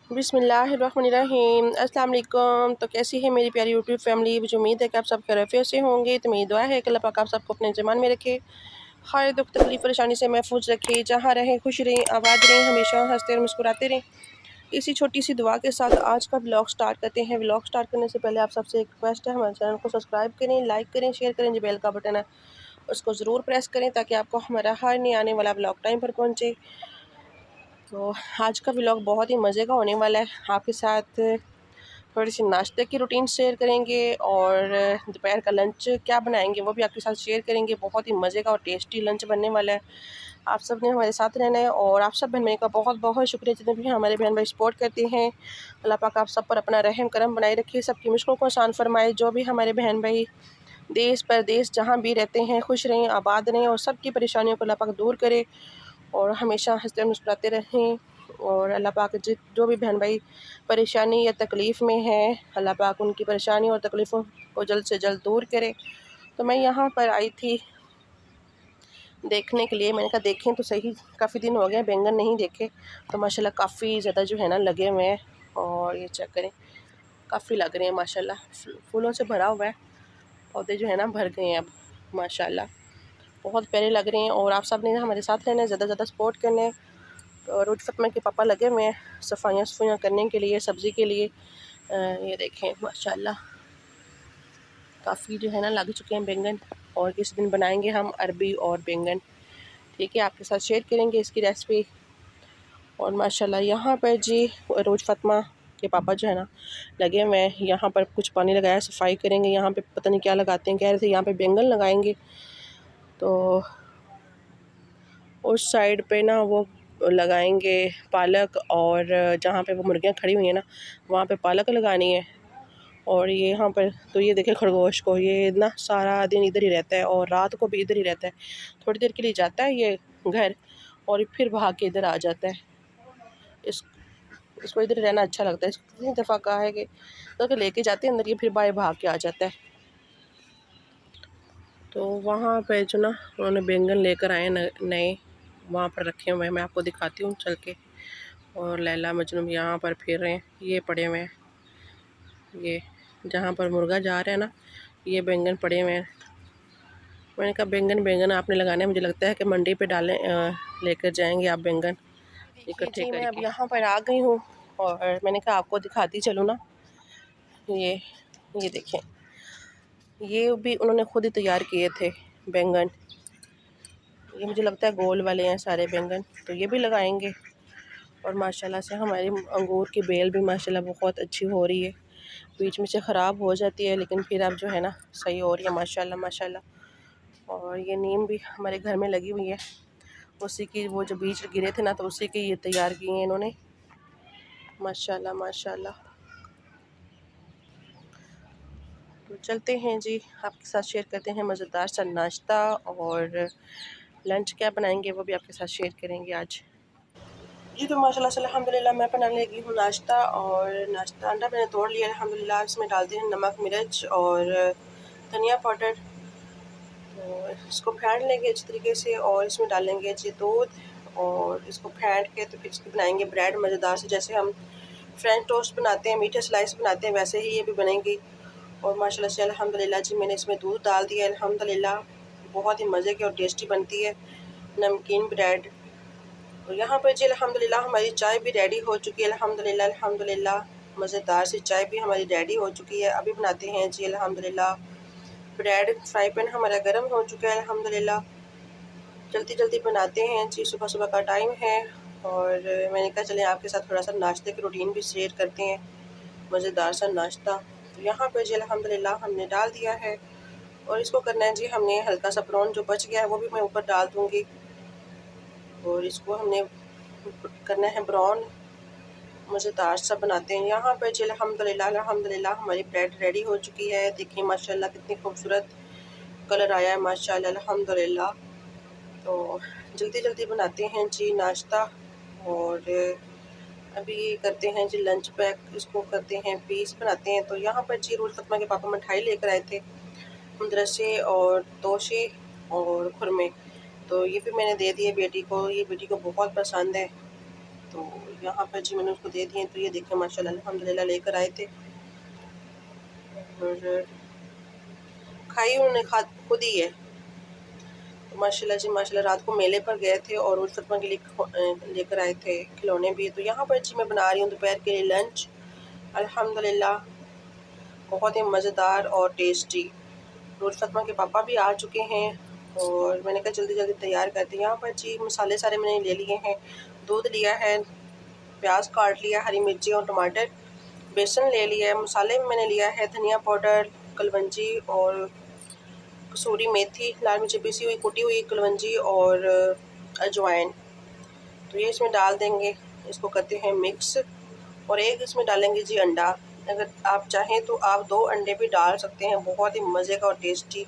बिस्मिल्लाहिर्रहमानिर्रहीम। अस्सलाम वालेकुम। तो कैसी है मेरी प्यारी यूट्यूब फैमिली। मुझे उम्मीद है कि आप सब खैरियत से होंगे। तो मेरी दुआ है कि अल्लाह पाक आप सबको अपने ज़मान में रखे, हर दुख तकलीफ परेशानी से महफूज रखे, जहाँ रहें खुश रहें, आबाद रहें, हमेशा हंसते और मुस्कुराते रहें। इसी छोटी सी दुआ के साथ आज का व्लॉग स्टार्ट करते हैं। व्लॉग स्टार्ट करने से पहले आप सबसे एक रिक्वेस्ट है, हमारे चैनल को सब्सक्राइब करें, लाइक करें, शेयर करें। जो बेल का बटन है उसको ज़रूर प्रेस करें ताकि आपको हमारा हर नए आने वाला व्लॉग टाइम पर पहुँचे। तो आज का व्लॉग बहुत ही मज़े का होने वाला है। आपके साथ थोड़ी सी नाश्ते की रूटीन शेयर करेंगे और दोपहर का लंच क्या बनाएंगे वो भी आपके साथ शेयर करेंगे। बहुत ही मज़े का और टेस्टी लंच बनने वाला है। आप सब ने हमारे साथ रहना है और आप सब बहन भाई का बहुत बहुत शुक्रिया जितने भी हमारे बहन भाई सपोर्ट करते हैं। अल्लाह पाक आप सब पर अपना रहम करम बनाए रखे, सबकी मुश्किलों को आसान फरमाए। जो भी हमारे बहन भाई देश परदेश जहाँ भी रहते हैं खुश रहें, आबाद रहें और सबकी परेशानियों को अल्लाह पाक दूर करे और हमेशा हंसते मुस्कुराते रहें। और अल्लाह पाक जो भी बहन भाई परेशानी या तकलीफ़ में हैं, अल्लाह पाक उनकी परेशानी और तकलीफ़ों को जल्द से जल्द दूर करे। तो मैं यहाँ पर आई थी देखने के लिए। मैंने कहा देखें तो सही, काफ़ी दिन हो गए बैंगन नहीं देखे। तो माशाल्लाह काफ़ी ज़्यादा जो है ना लगे हुए हैं और ये चेक करें, काफ़ी लग रहे हैं माशाल्लाह। फूलों से भरा हुआ है, पौधे जो है ना भर गए हैं अब माशाल्लाह, बहुत प्यारे लग रहे हैं। और आप सब ने हमारे साथ रहना है, ज़्यादा ज़्यादा सपोर्ट करना है। और रोज फतमा के पापा लगे हुए हैं सफाइयाँ करने के लिए, सब्ज़ी के लिए। ये देखें माशाल्लाह काफ़ी जो है ना लग चुके हैं बैंगन। और किसी दिन बनाएंगे हम अरबी और बैंगन, ठीक है, आपके साथ शेयर करेंगे इसकी रेसिपी। और माशाल्लाह यहाँ पर जी रोज फतमा के पापा जो है ना लगे हुए हैं, यहाँ पर कुछ पानी लगाया, सफाई करेंगे। यहाँ पे पता नहीं क्या लगाते हैं, कह रहे थे यहाँ पे बैंगन लगाएंगे। तो उस साइड पे ना वो लगाएंगे पालक, और जहाँ पे वो मुर्गियाँ खड़ी हुई हैं ना वहाँ पे पालक लगानी है। और ये यहाँ पर तो ये देखें खरगोश को, ये ना सारा दिन इधर ही रहता है और रात को भी इधर ही रहता है। थोड़ी देर के लिए जाता है ये घर और फिर भाग के इधर आ जाता है। इसको इधर रहना अच्छा लगता है। इसको कितनी दफ़ा कहा है कि तो लेके जाते हैं अंदर, ये फिर बाहर भाग के आ जाता है। तो वहाँ पे जो ना उन्होंने बैंगन लेकर आए नए, वहाँ पर रखे हुए हैं, मैं आपको दिखाती हूँ चल के। और लैला मजनू यहाँ पर फिर रहे हैं, ये पड़े हुए हैं, ये जहाँ पर मुर्गा जा रहा है ना ये बैंगन पड़े हुए हैं। मैंने कहा बैंगन आपने लगाना है, मुझे लगता है कि मंडी पे डालें, लेकर जाएंगे आप बैंगन इकट्ठे करके। मैं अब यहाँ पर आ गई हूँ और मैंने कहा आपको दिखाती चलूँ ना। ये देखें, ये भी उन्होंने खुद ही तैयार किए थे बैंगन। ये मुझे लगता है गोल वाले हैं सारे बैंगन, तो ये भी लगाएंगे। और माशाल्लाह से हमारी अंगूर की बेल भी माशाल्लाह बहुत अच्छी हो रही है। बीच में से ख़राब हो जाती है लेकिन फिर अब जो है ना सही हो रही है माशाल्लाह माशाल्लाह। और ये नीम भी हमारे घर में लगी हुई है, उसी की वो जो बीज गिरे थे ना तो उसी की ये तैयार किए हैं इन्होंने माशाल्लाह माशाल्लाह। तो चलते हैं जी, आपके साथ शेयर करते हैं मज़ेदार सा नाश्ता, और लंच क्या बनाएंगे वो भी आपके साथ शेयर करेंगे आज जी। तो माशाल्लाह से अल्हम्दुलिल्लाह मैं बनाने लगी हूँ नाश्ता। और नाश्ता अंडा मैंने तोड़ लिया अल्हम्दुलिल्लाह। इसमें डालते हैं नमक, मिर्च और धनिया पाउडर। तो इसको फेंट लेंगे अच्छी तरीके से और इसमें डालेंगे जी दूध, और इसको फेंट के तो फिर इसकी बनाएंगे ब्रेड मज़ेदार से, जैसे हम फ्रेंच टोस्ट बनाते हैं, मीठे स्लाइस बनाते हैं, वैसे ही ये भी बनेंगी। और माशाल्लाह से अल्हम्दुलिल्लाह जी मैंने इसमें दूध डाल दिया अल्हम्दुलिल्लाह, बहुत ही मज़े की और टेस्टी बनती है नमकीन ब्रेड। और यहाँ पर जी अल्हम्दुलिल्लाह हमारी चाय भी रेडी हो चुकी है अल्हम्दुलिल्लाह अल्हम्दुलिल्लाह। मज़ेदार सी चाय भी हमारी रेडी हो चुकी है। अभी बनाते हैं जी अल्हम्दुलिल्लाह ब्रेड। फ्राई पैन हमारा गर्म हो चुका है अल्हम्दुलिल्लाह, जल्दी जल्दी बनाते हैं जी, सुबह सुबह का टाइम है। और मैंने कहा चलें आपके साथ थोड़ा सा नाश्ते की रूटीन भी शेयर करते हैं, मज़ेदार सा नाश्ता। तो यहाँ पर जी अल्हम्दुलिल्लाह हमने डाल दिया है और इसको करना है जी हमने हल्का सा ब्राउन जो बच गया है वो भी मैं ऊपर डाल दूँगी। और इसको हमने करना है ब्राउन, मज़ेदार सा बनाते हैं। यहाँ पर जी अल्हम्दुलिल्लाह अल्हम्दुलिल्लाह हमारी ब्रेड रेडी हो चुकी है। देखिए माशाल्लाह कितनी खूबसूरत कलर आया है माशाल्लाह अल्हम्दुलिल्लाह। तो जल्दी जल्दी बनाते हैं जी नाश्ता। और अभी करते हैं जी लंच पैक, इसको करते हैं पीस बनाते हैं। तो यहाँ पर जी रोज़ फतमा के पापा मिठाई लेकर आए थे, मदरसे और तोशे और खुरमे। तो ये भी मैंने दे दिए बेटी को, ये बेटी को बहुत पसंद है। तो यहाँ पर जी मैंने उसको दे दिए। तो ये देखें माशाल्लाह अल्हम्दुलिल्लाह लेकर आए थे और खाई उन्होंने खुद ही है। तो माशाल्लाह जी माशाल्लाह रात को मेले पर गए थे और उस फतमा के लिए लेकर आए थे खिलौने भी। तो यहाँ पर जी मैं बना रही हूँ दोपहर के लिए लंच। अल्हम्दुलिल्लाह बहुत ही मज़ेदार और टेस्टी। रोज़ फतमा के पापा भी आ चुके हैं और मैंने कहा जल्दी जल्दी तैयार करते हैं। यहाँ पर जी मसाले सारे मैंने ले लिए हैं। दूध लिया है, प्याज काट लिया, हरी मिर्ची और टमाटर, बेसन ले लिया है। मसाले में मैंने लिया है धनिया पाउडर, कलवंजी और कसूरी मेथी, लाल मिर्ची पिसी हुई, कुटी हुई कलवंजी और अजवाइन। तो ये इसमें डाल देंगे, इसको करते हैं मिक्स। और एक इसमें डालेंगे जी अंडा। अगर आप चाहें तो आप 2 अंडे भी डाल सकते हैं, बहुत ही मज़े का और टेस्टी।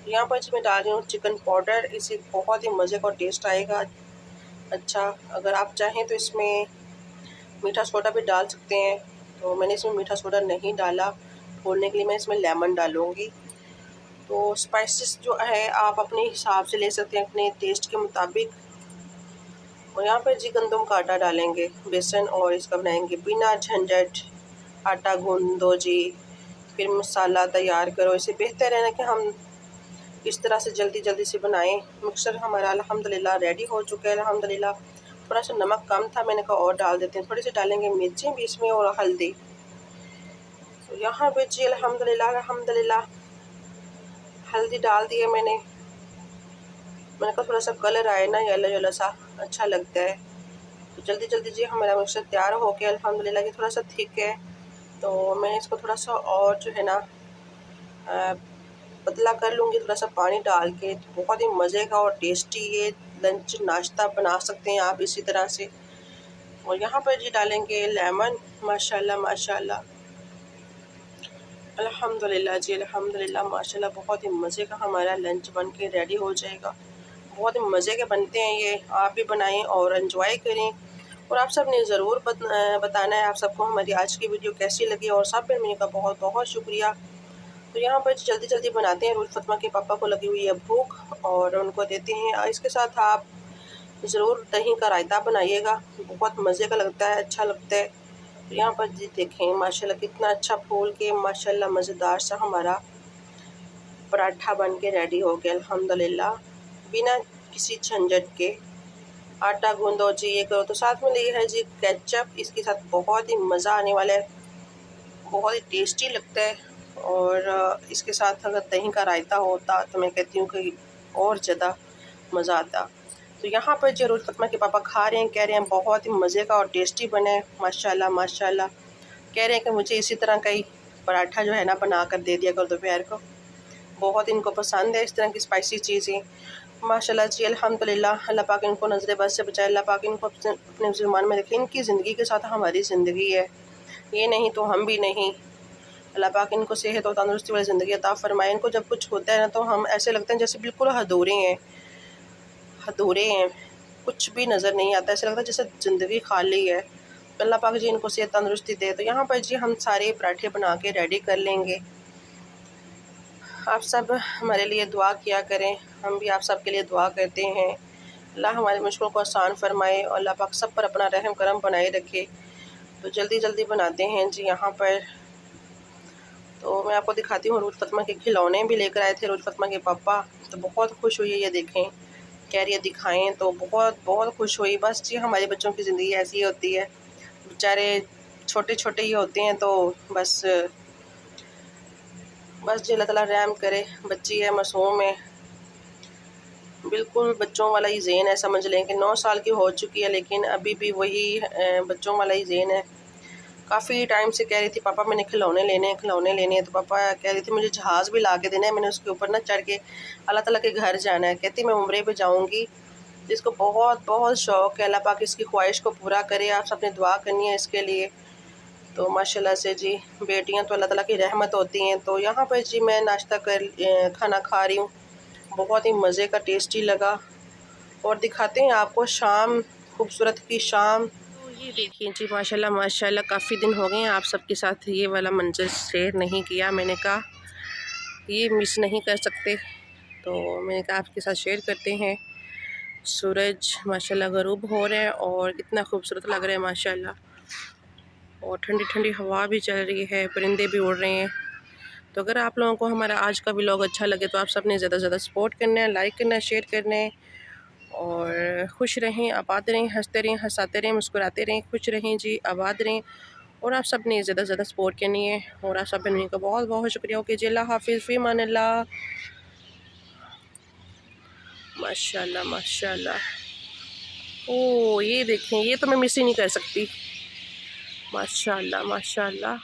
तो यहाँ पर जी मैं डाल रही हूँ चिकन पाउडर, इससे बहुत ही मज़े का और टेस्ट आएगा। अच्छा, अगर आप चाहें तो इसमें मीठा सोडा भी डाल सकते हैं। तो मैंने इसमें मीठा सोडा नहीं डाला, घोलने के लिए मैं इसमें लेमन डालूँगी। तो स्पाइसेस जो है आप अपने हिसाब से ले सकते हैं, अपने टेस्ट के मुताबिक। और यहाँ पर जी गंदम का आटा डालेंगे, बेसन, और इसका बनाएंगे बिना झंझट। आटा गूंद दो जी, फिर मसाला तैयार करो। इससे बेहतर है ना कि हम इस तरह से जल्दी जल्दी से बनाएं। मिक्सर हमारा अल्हम्दुलिल्लाह रेडी हो चुका है अल्हम्दुलिल्लाह। थोड़ा सा नमक कम था, मैंने कहा और डाल देते हैं। थोड़ी सी डालेंगे मिर्चें भी इसमें और हल्दी। तो यहाँ पे जी अल्हम्दुलिल्लाह हल्दी डाल दी है मैंने कहा थोड़ा सा कलर आए ना येलो येलो सा, अच्छा लगता है। तो जल्दी जल्दी जी हमारा मिक्सर तैयार हो गया अल्हम्दुलिल्लाह। ये थोड़ा सा थिक है तो मैं इसको थोड़ा सा और जो है ना पतला कर लूँगी थोड़ा सा पानी डाल के। तो बहुत ही मज़े का और टेस्टी ये लंच नाश्ता बना सकते हैं आप इसी तरह से। और यहाँ पर जी डालेंगे लेमन। माशाल्लाह माशाल्लाह अल्हम्दुलिल्लाह जी अल्हम्दुलिल्लाह माशाल्लाह बहुत ही मज़े का हमारा लंच बन के रेडी हो जाएगा। बहुत ही मज़े के बनते हैं ये, आप भी बनाएं और एंजॉय करें। और आप सब ने ज़रूर बताना है आप सबको हमारी आज की वीडियो कैसी लगी। और सब मिलने का बहुत बहुत शुक्रिया। तो यहाँ पर जल्दी जल्दी बनाते हैं। रोज़ फतमा के पापा को लगी हुई है भूख और उनको देते हैं। इसके साथ आप ज़रूर दही का रायता बनाइएगा, बहुत मज़े का लगता है, अच्छा लगता है। तो यहाँ पर जी देखें माशाल्लाह कितना अच्छा फूल के माशाल्लाह मज़ेदार सा हमारा पराठा बन के रेडी हो गया अल्हम्दुलिल्लाह, बिना किसी झंझट के। आटा गूंदो जी ये करो। तो साथ में लिया है जी केचप, इसके साथ बहुत ही मज़ा आने वाला है, बहुत ही टेस्टी लगता है। और इसके साथ अगर दही का रायता होता तो मैं कहती हूँ कि और ज़्यादा मज़ा आता। तो यहाँ पर जो रोज़ फतमा के पापा खा रहे हैं, कह रहे हैं बहुत ही मज़े का और टेस्टी बने माशाल्लाह माशाल्लाह। कह रहे हैं कि मुझे इसी तरह का ही पराठा जो है ना बना कर दे दिया करो दोपहर को। बहुत इनको पसंद है इस तरह की स्पाइसी चीज़ें माशाल्लाह जी अल्हम्दुलिल्लाह। अल्लाह पाक इनको नज़र बद से बचाए, अल्लाह पाक इनको अपने ज़ुबान में रखे। इनकी ज़िंदगी के साथ हमारी ज़िंदगी है, ये नहीं तो हम भी नहीं। अल्लाह पाक इनको सेहत और तंदुरुस्ती वाली ज़िंदगी अता फ़रमाए। इनको जब कुछ होता है ना तो हम ऐसे लगते हैं जैसे बिल्कुल अधूरे हैं, कुछ भी नज़र नहीं आता, ऐसा लगता है जैसे ज़िंदगी खाली है। तो अल्लाह पाक जी इनको सेहत तंदुरुस्ती दे। तो यहाँ पर जी हम सारे पराठे बना के रेडी कर लेंगे। आप सब हमारे लिए दुआ किया करें, हम भी आप सब के लिए दुआ करते हैं। अल्लाह हमारे मुश्किल को आसान फ़रमाए और अल्लाह पाक सब पर अपना रहम करम बनाए रखे। तो जल्दी जल्दी बनाते हैं जी यहाँ पर। तो मैं आपको दिखाती हूँ रोज़ फतमा के खिलौने भी लेकर आए थे रोज़ फतमा के पापा। तो बहुत खुश हुई है, ये देखें कह रही है दिखाएं, तो बहुत बहुत खुश हुई। बस जी हमारे बच्चों की ज़िंदगी ऐसी होती है, बेचारे छोटे छोटे ही होते हैं। तो बस जी अल्लाह ताला रहम करे। बच्ची है, मासूम है, बिल्कुल बच्चों वाला ही ज़ेन है। समझ लें कि 9 साल की हो चुकी है लेकिन अभी भी वही बच्चों वाला ही ज़ेन है। काफ़ी टाइम से कह रही थी पापा मैंने खिलौने लेने हैं। तो पापा कह रही थी मुझे जहाज़ भी ला के देना है, मैंने उसके ऊपर ना चढ़ के अल्लाह ताला के घर जाना है। कहती मैं उम्रे पे जाऊँगी। जिसको बहुत बहुत शौक़ है, अल्लाह पाक इसकी ख्वाहिश को पूरा करे। आप सबने दुआ करनी है इसके लिए। तो माशाल्लाह से जी बेटियां तो अल्लाह ताला की रहमत होती हैं। तो यहाँ पर जी मैं नाश्ता खाना खा रही हूँ, बहुत ही मज़े का टेस्टी लगा। और दिखाते हैं आपको शाम, खूबसूरत की शाम। तो ये देखिए जी माशाल्लाह माशाल्लाह काफ़ी दिन हो गए हैं आप सबके साथ ये वाला मंजर शेयर नहीं किया। मैंने कहा ये मिस नहीं कर सकते, तो मैंने कहा आपके साथ शेयर करते हैं। सूरज माशाल्लाह गरूब हो रहा है और कितना खूबसूरत लग रहा है माशाल्लाह। और ठंडी ठंडी हवा भी चल रही है, परिंदे भी उड़ रहे हैं। तो अगर आप लोगों को हमारा आज का व्लॉग अच्छा लगे तो आप सबने ज़्यादा से ज़्यादा सपोर्ट करना है, लाइक करना है, शेयर करना है। और खुश रहें, आबाद रहें, हंसते रहें, हंसाते रहें, मुस्कुराते रहें, खुश रहें जी, आबाद रहें। और आप सब ने ज़्यादा से ज़्यादा सपोर्ट करनी है। और आप सब ने का बहुत बहुत शुक्रिया। ओके जी, अल्लाह हाफिज़, फ़ी अमानिल्लाह। माशाल्लाह माशाल्लाह। ओह ये देखें, ये तो मैं मिस ही नहीं कर सकती। माशाल्लाह माशाल्लाह।